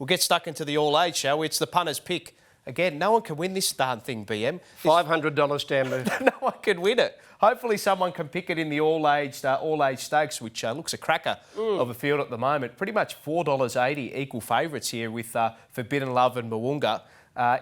we'll get stuck into the all-age, shall we? It's the punter's pick. Again, no one can win this darn thing, BM. $500 down there. No one can win it. Hopefully someone can pick it in the all-age stakes, which looks a cracker of a field at the moment. Pretty much $4.80 equal favourites here with Forbidden Love and Moonga.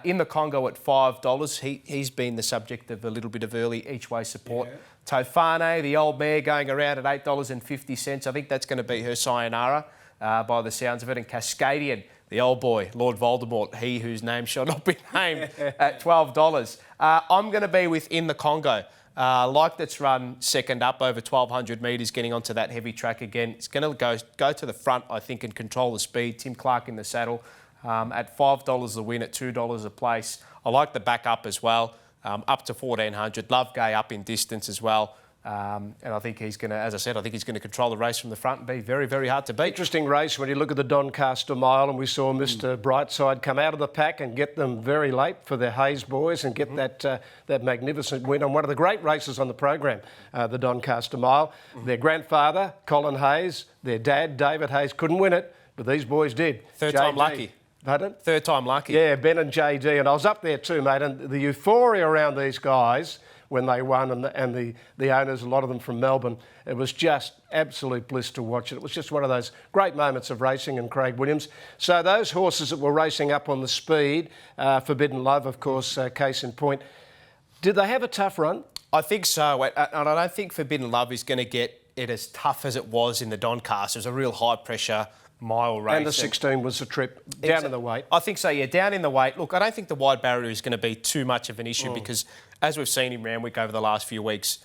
In the Congo at $5, he's been the subject of a little bit of early each-way support. Yeah. Tofane, the old mare, going around at $8.50. I think that's going to be her sayonara by the sounds of it. And Cascadian, the old boy, Lord Voldemort, he whose name shall not be named, at $12. I'm going to be within the Congo. Like that's run second up over 1,200 metres, getting onto that heavy track again. It's going to go to the front, I think, and control the speed. Tim Clark in the saddle at $5 a win, at $2 a place. I like the back up as well, up to 1,400. Love Gay up in distance as well. And I think he's going to, as I said, I think he's going to control the race from the front and be very, very hard to beat. Interesting race when you look at the Doncaster Mile, and we saw Mr. Brightside come out of the pack and get them very late for their Hayes boys and get that magnificent win on one of the great races on the program, the Doncaster Mile. Their grandfather, Colin Hayes, their dad, David Hayes, couldn't win it, but these boys did. Third time lucky. Pardon? Third time lucky. Yeah, Ben and JD, and I was up there too, mate, and the euphoria around these guys when they won, and the owners, a lot of them from Melbourne, it was just absolute bliss to watch it. It was just one of those great moments of racing and Craig Williams. So those horses that were racing up on the speed, Forbidden Love, of course, case in point, did they have a tough run? I think so, and I don't think Forbidden Love is going to get it as tough as it was in the Doncaster. It was a real high-pressure mile race. And the 16 was a trip down in the weight. I think so, yeah, down in the weight. Look, I don't think the wide barrier is going to be too much of an issue because, as we've seen in Randwick over the last few weeks,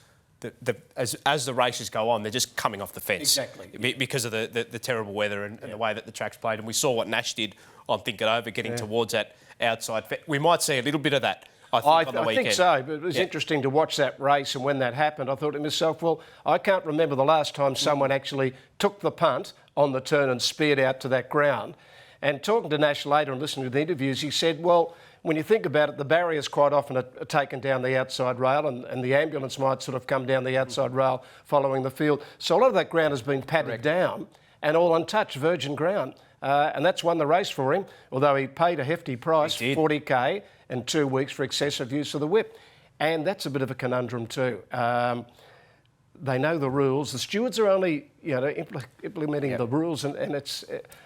as the races go on, they're just coming off the fence. Exactly. Because of the terrible weather and the way that the track's played. And we saw what Nash did on Think It Over, getting towards that outside. We might see a little bit of that, I think, on the weekend. I think so, but it was interesting to watch that race, and when that happened, I thought to myself, well, I can't remember the last time someone actually took the punt on the turn and speared out to that ground. And talking to Nash later and listening to the interviews, he said, well, when you think about it, the barriers quite often are taken down the outside rail, and the ambulance might sort of come down the outside rail following the field. So a lot of that ground has been patted down and all untouched, virgin ground. And that's won the race for him, although he paid a hefty price, $40K, and 2 weeks for excessive use of the whip. And that's a bit of a conundrum too. They know the rules. The stewards are only, implementing the rules, and it's.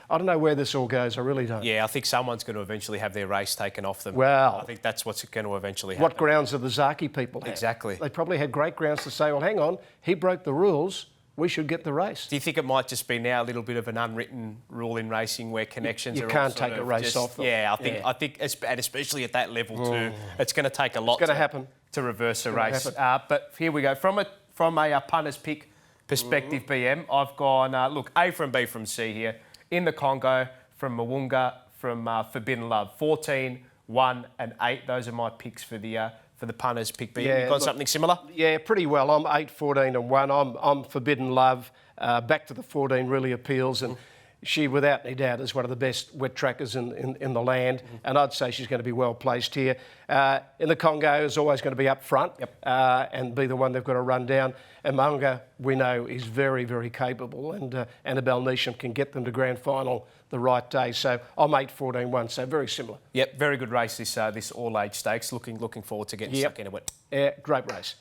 I don't know where this all goes. I really don't. Yeah, I think someone's going to eventually have their race taken off them. Well, I think that's what's going to eventually happen. What grounds do the Zaki people have? Exactly. They probably had great grounds to say, well, hang on, he broke the rules. We should get the race. Do you think it might just be now a little bit of an unwritten rule in racing where connections you can't take a race off them? Yeah, I think, and especially at that level too, it's going to take a lot. It's going to happen to reverse a race. But here we go from a punter's pick perspective, BM. I've gone look, A from B from C here in the Congo, from Moonga, from Forbidden Love, 14, 1 and 8. Those are my picks for the punters pick. BM. You got something similar? Yeah, pretty well. I'm 8, 14 and 1. I'm Forbidden Love. Back to the 14 really appeals, and she, without any doubt, is one of the best wet trackers in the land, and I'd say she's going to be well placed here. In the Congo, is always going to be up front and be the one they've got to run down. And Moonga, we know, is very, very capable, and Annabelle Neesham can get them to grand final the right day. So I'm 8, 14, 1, so very similar. Yep, very good race this all-age stakes. Looking forward to getting stuck into it. Yeah, great race.